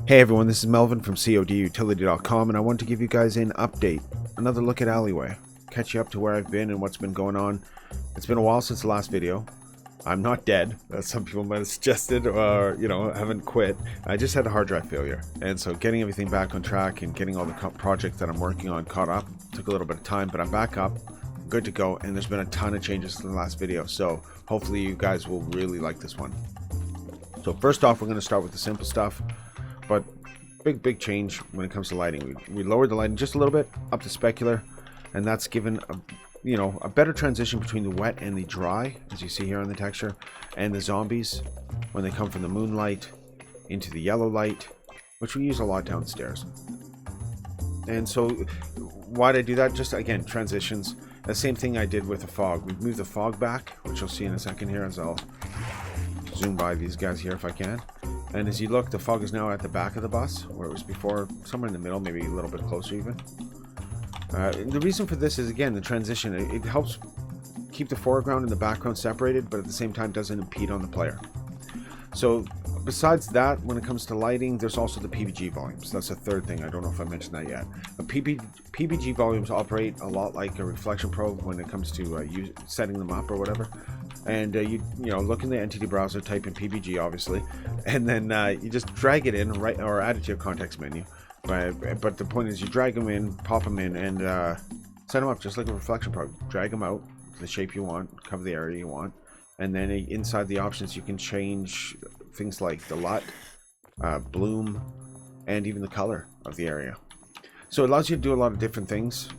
Hey everyone, this is Melvin from CODutility.com, and I want to give you guys an update, another look at Alleyway, catch you up to where I've been and what's been going on. It's been a while since the last video. I'm not dead, as some people might have suggested, or, haven't quit. I just had a hard drive failure, and so getting everything back on track and getting all the projects that I'm working on caught up took a little bit of time, but I'm back up, good to go, and there's been a ton of changes to the last video, so hopefully you guys will really like this one. So first off, we're going to start with the simple stuff. But big change when it comes to lighting. We lowered the lighting just a little bit up to specular, and that's given a better transition between the wet and the dry, as you see here on the texture, and the zombies when they come from the moonlight into the yellow light, which we use a lot downstairs. And so why'd I do that? Just again, transitions. The same thing I did with the fog. We've moved the fog back, which you'll see in a second here as I'll zoom by these guys here if I can. And as you look, the fog is now at the back of the bus, where it was before, somewhere in the middle, maybe a little bit closer even. The reason for this is, again, the transition. It helps keep the foreground and the background separated, but at the same time doesn't impede on the player. So besides that, when it comes to lighting, there's also the PBG volumes. That's the third thing. I don't know if I mentioned that yet. PBG volumes operate a lot like a reflection probe when it comes to setting them up or whatever. And you look in the entity browser, type in PBG obviously, and then you just drag it in, right, or add it to your context menu. But the point is, you drag them in, pop them in, and set them up just like a reflection probe. Drag them out to the shape you want, cover the area you want, and then inside the options you can change things like the LUT, bloom, and even the color of the area. So it allows you to do a lot of different things.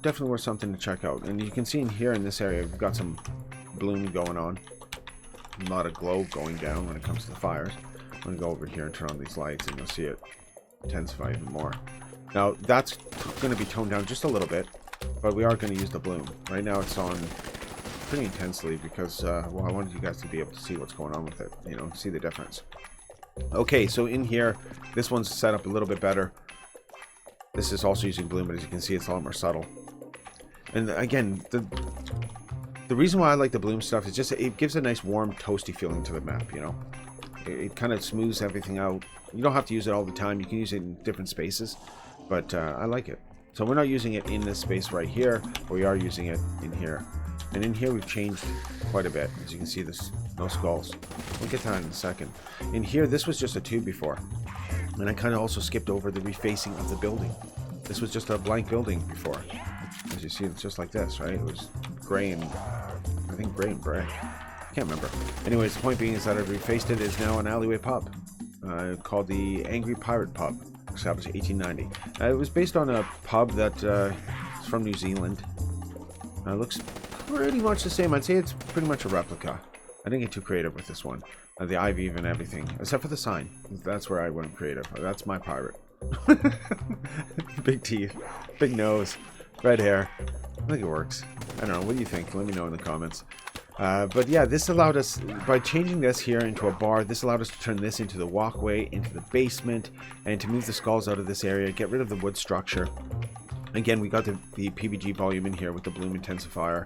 Definitely worth something to check out. And you can see in here in this area, we've got some bloom going on, a lot of glow going down when it comes to the fires. I'm going to go over here and turn on these lights and you'll see it intensify even more. Now that's going to be toned down just a little bit, but we are going to use the bloom. Right now it's on pretty intensely because well, I wanted you guys to be able to see what's going on with it, see the difference. Okay, so in here, this one's set up a little bit better. This is also using bloom, but as you can see, it's a lot more subtle. And again, the reason why I like the bloom stuff is just it gives a nice warm toasty feeling to the map. It kind of smooths everything out. You don't have to use it all the time. You can use it in different spaces, but I like it. So we're not using it in this space right here, but we are using it in here. And in here we've changed quite a bit. As you can see, there's no skulls. We'll get to that in a second. In here, this was just a tube before, and I kind of also skipped over the refacing of the building. This was just a blank building before. As you see, it's just like this, right? It was gray and I think gray and gray. I can't remember. Anyways, the point being is that I've refaced it. It's now an alleyway pub called the Angry Pirate Pub, established in 1890. It was based on a pub that is from New Zealand. Looks pretty much the same. I'd say it's pretty much a replica. I didn't get too creative with this one. The ivy and everything, except for the sign. That's where I went creative. That's my pirate. Big teeth, big nose, red hair. I think it works. I don't know. What do you think? Let me know in the comments. But yeah, this allowed us, by changing this here into a bar, this allowed us to turn this into the walkway, into the basement, and to move the skulls out of this area, get rid of the wood structure. Again, we got the PBG volume in here with the bloom intensifier.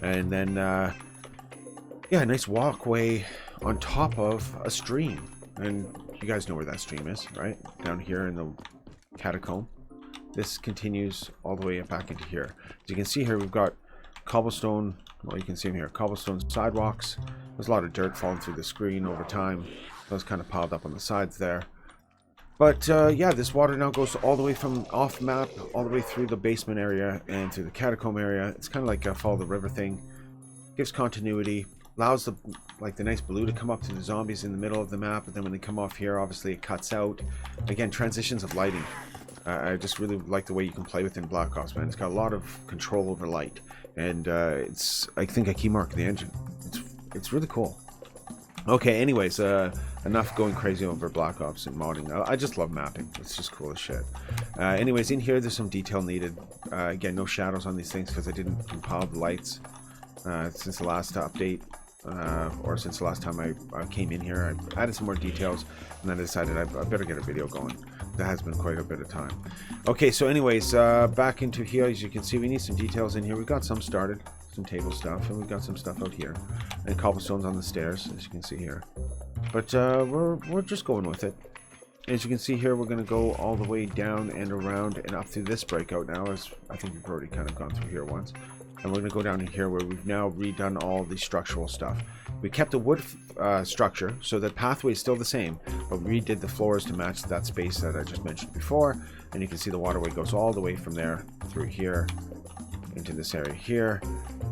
And then, yeah, a nice walkway on top of a stream. And you guys know where that stream is, right? Down here in the catacomb. This continues all the way back into here. As you can see here, we've got cobblestone, well, you can see them here, cobblestone sidewalks. There's a lot of dirt falling through the screen over time. Those kind of piled up on the sides there. But yeah, this water now goes all the way from off map, all the way through the basement area and through the catacomb area. It's kind of like a follow the river thing. Gives continuity, allows the nice blue to come up to the zombies in the middle of the map, but then when they come off here, obviously it cuts out. Again, transitions of lighting. I just really like the way you can play within BlackOps, man. It's got a lot of control over light, and it's, I think, a key mark of the engine. It's really cool. Okay, anyways, enough going crazy over BlackOps and modding. I just love mapping. It's just cool as shit. Anyways, in here there's some detail needed. Again, no shadows on these things because I didn't compile the lights since the last update. Or since the last time I came in here. I added some more details, and then I decided I better get a video going. That has been quite a bit of time. Okay, so anyways, back into here. As you can see, we need some details in here. We've got some started, some table stuff, and we've got some stuff out here, and cobblestones on the stairs, as you can see here. But we're just going with it. As you can see here, we're going to go all the way down and around and up through this breakout now, as I think we've already kind of gone through here once. And we're going to go down in here where we've now redone all the structural stuff. We kept the wood structure, so the pathway is still the same, but we redid the floors to match that space that I just mentioned before. And you can see the waterway goes all the way from there through here into this area here.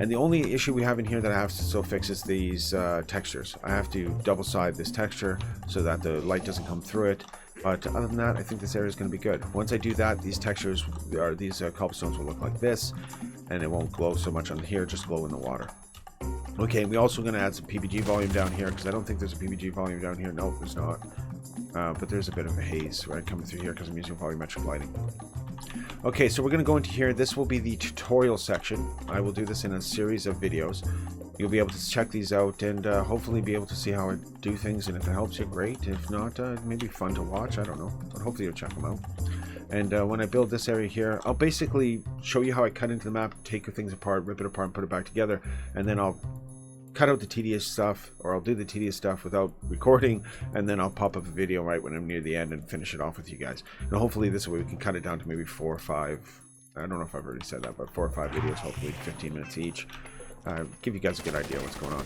And the only issue we have in here that I have to still fix is these textures. I have to double side this texture so that the light doesn't come through it. But other than that, I think this area is going to be good. Once I do that, these textures, or these cobblestones will look like this, and it won't glow so much on here, just glow in the water. Okay, we're also going to add some PBG volume down here, because I don't think there's a PBG volume down here. Nope, there's not. But there's a bit of a haze right coming through here because I'm using volumetric lighting. Okay, so we're going to go into here. This will be the tutorial section. I will do this in a series of videos. You'll be able to check these out and hopefully be able to see how I do things, and if it helps you, great. If not, maybe fun to watch, I don't know, but hopefully you'll check them out. And when I build this area here, I'll basically show you how I cut into the map, take things apart, rip it apart, and put it back together, and then I'll cut out the tedious stuff, or I'll do the tedious stuff without recording, and then I'll pop up a video right when I'm near the end and finish it off with you guys. And hopefully this way we can cut it down to maybe 4 or 5, I don't know if I've already said that, but 4 or 5 videos, hopefully 15 minutes each. Give you guys a good idea what's going on.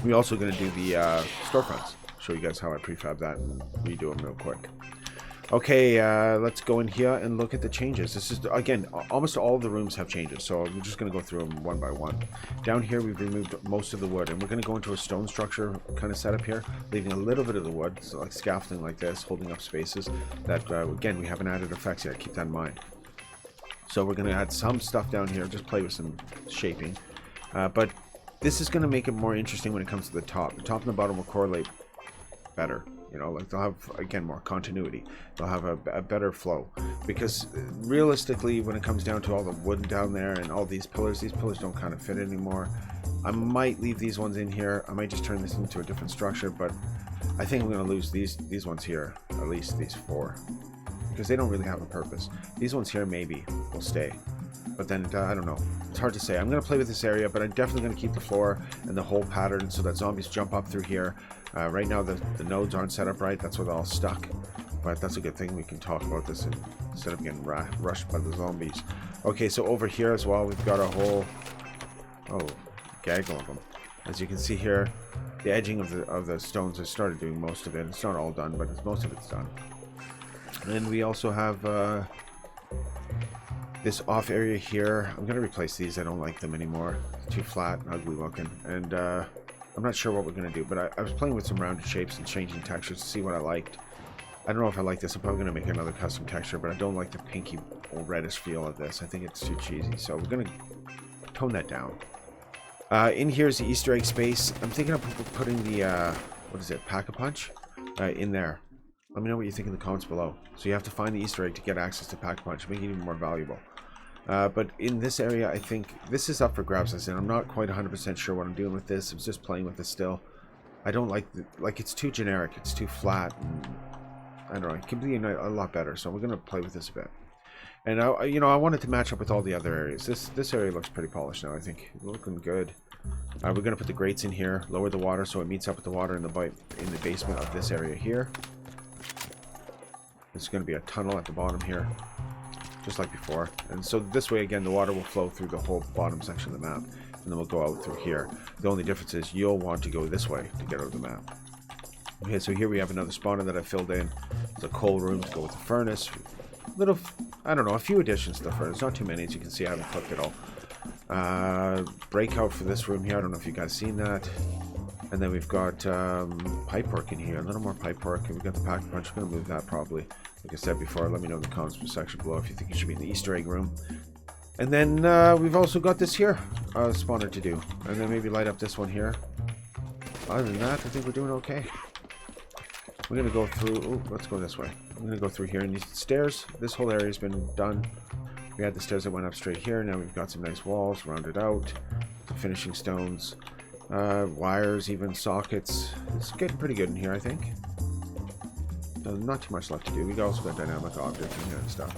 We're also going to do the storefronts. Show you guys how I prefab that and redo them real quick. Okay, let's go in here and look at the changes. This is, again, almost all of the rooms have changes, so we're just going to go through them one by one. Down here, we've removed most of the wood, and we're going to go into a stone structure kind of setup here, leaving a little bit of the wood, so like scaffolding like this, holding up spaces that, again, we haven't added effects yet. Keep that in mind. So we're going to add some stuff down here, just play with some shaping. But this is going to make it more interesting when it comes to the top. The top and the bottom will correlate better. You know, like they'll have, again, more continuity. They'll have a better flow. Because realistically, when it comes down to all the wood down there and all these pillars don't kind of fit anymore. I might leave these ones in here. I might just turn this into a different structure, but I think I'm going to lose these ones here, at least these 4. Because they don't really have a purpose. These ones here maybe will stay. But then, I don't know. It's hard to say. I'm going to play with this area, but I'm definitely going to keep the floor and the whole pattern so that zombies jump up through here. Right now, the nodes aren't set up right. That's where they're all stuck. But that's a good thing. We can talk about this instead of getting rushed by the zombies. Okay, so over here as well, we've got a whole... Oh, gaggle of them. As you can see here, the edging of the stones, I started doing most of it. It's not all done, but most of it's done. And we also have... this off area here. I'm going to replace these. I don't like them anymore. It's too flat and ugly looking. And I'm not sure what we're going to do, but I was playing with some rounded shapes and changing textures to see what I liked. I don't know if I like this. I'm probably going to make another custom texture, but I don't like the pinky or reddish feel of this. I think it's too cheesy, so we're going to tone that down. In here is the Easter egg space. I'm thinking of putting the, what is it, Pack-a-Punch in there. Let me know what you think in the comments below. So you have to find the Easter egg to get access to Pack-a-Punch, make it even more valuable. But in this area, I think this is up for grabs. I said I'm not quite 100% sure what I'm doing with this. I'm just playing with this still. I don't like it's too generic. It's too flat. And I don't know. It can be a lot better. So we're gonna play with this a bit. And I wanted to match up with all the other areas. This area looks pretty polished now. I think looking good. We're gonna put the grates in here, lower the water so it meets up with the water in the basement of this area here. There's going to be a tunnel at the bottom here, just like before. And so this way, again, the water will flow through the whole bottom section of the map, and then we'll go out through here. The only difference is you'll want to go this way to get out of the map. Okay, so here we have another spawner that I filled in. There's a coal room to go with the furnace. I don't know, a few additions to the furnace. Not too many, as you can see. I haven't cooked it all. Breakout for this room here. I don't know if you guys seen that. And then we've got pipe work in here, a little more pipe work, and we've got the Pack-a-Punch. I'm going to move that probably. Like I said before, let me know in the comments section below if you think it should be in the Easter egg room. And then we've also got this here, spawner to do. And then maybe light up this one here. Other than that, I think we're doing okay. We're going to go through, let's go this way. I'm going to go through here, and these stairs, this whole area has been done. We had the stairs that went up straight here. Now we've got some nice walls rounded out, some finishing stones. Wires, even sockets. It's getting pretty good in here, I think. Not too much left to do. We also got dynamic objects in here and stuff.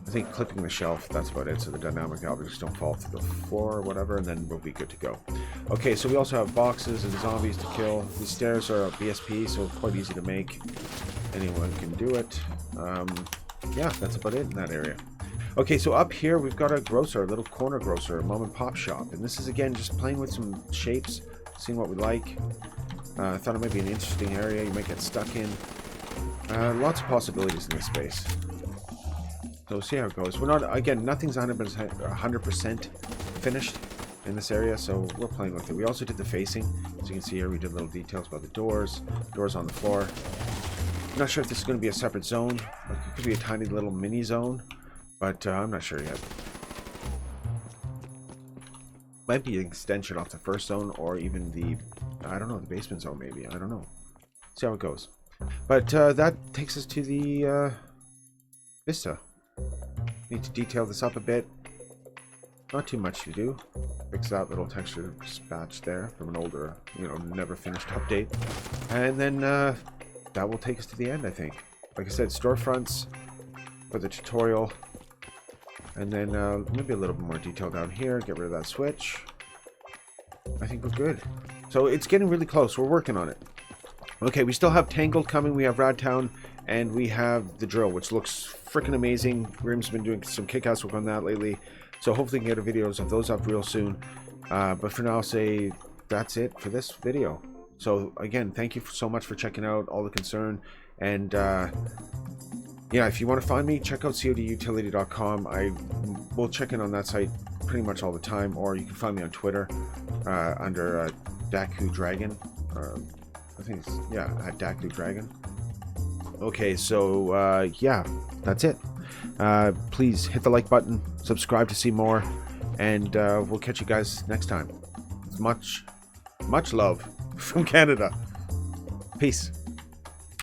I think clipping the shelf, that's about it, so the dynamic objects don't fall through the floor or whatever, and then we'll be good to go. Okay, so we also have boxes and zombies to kill. These stairs are BSP, so quite easy to make. anyone can do it. Yeah, that's about it in that area. Okay, so up here we've got a grocer, a little corner grocer, a mom and pop shop. And this is, again, just playing with some shapes, seeing what we like. I thought it might be an interesting area you might get stuck in. Lots of possibilities in this space. So we'll see how it goes. We're not, again, nothing's 100% finished in this area, so we're playing with it. We also did the facing. As you can see here, we did little details about the doors on the floor. I'm not sure if this is going to be a separate zone. Like, it could be a tiny little mini zone, but I'm not sure yet. Might be an extension off the first zone, or even the, I don't know, the basement zone maybe. I don't know. See how it goes. But that takes us to the Vista. Need to detail this up a bit. Not too much to do. Fix that little texture patch there from an older, you know, never finished update. And then that will take us to the end, I think. Like I said, storefronts for the tutorial. And then maybe a little bit more detail down here. Get rid of that switch. I think we're good. So it's getting really close. We're working on it. Okay, we still have Tangled coming. We have Radtown. And we have the drill, which looks freaking amazing. Grim's been doing some kick-ass work on that lately. So hopefully we can get videos of those up real soon. But for now, I'll say that's it for this video. So again, thank you so much for checking out All the Concern. And yeah, if you want to find me, check out codutility.com. I will check in on that site pretty much all the time. Or you can find me on Twitter under Daku Dragon. I think it's, yeah, at Daku Dragon. Okay, so yeah, that's it. Please hit the like button, subscribe to see more, and we'll catch you guys next time. Much love from Canada. Peace.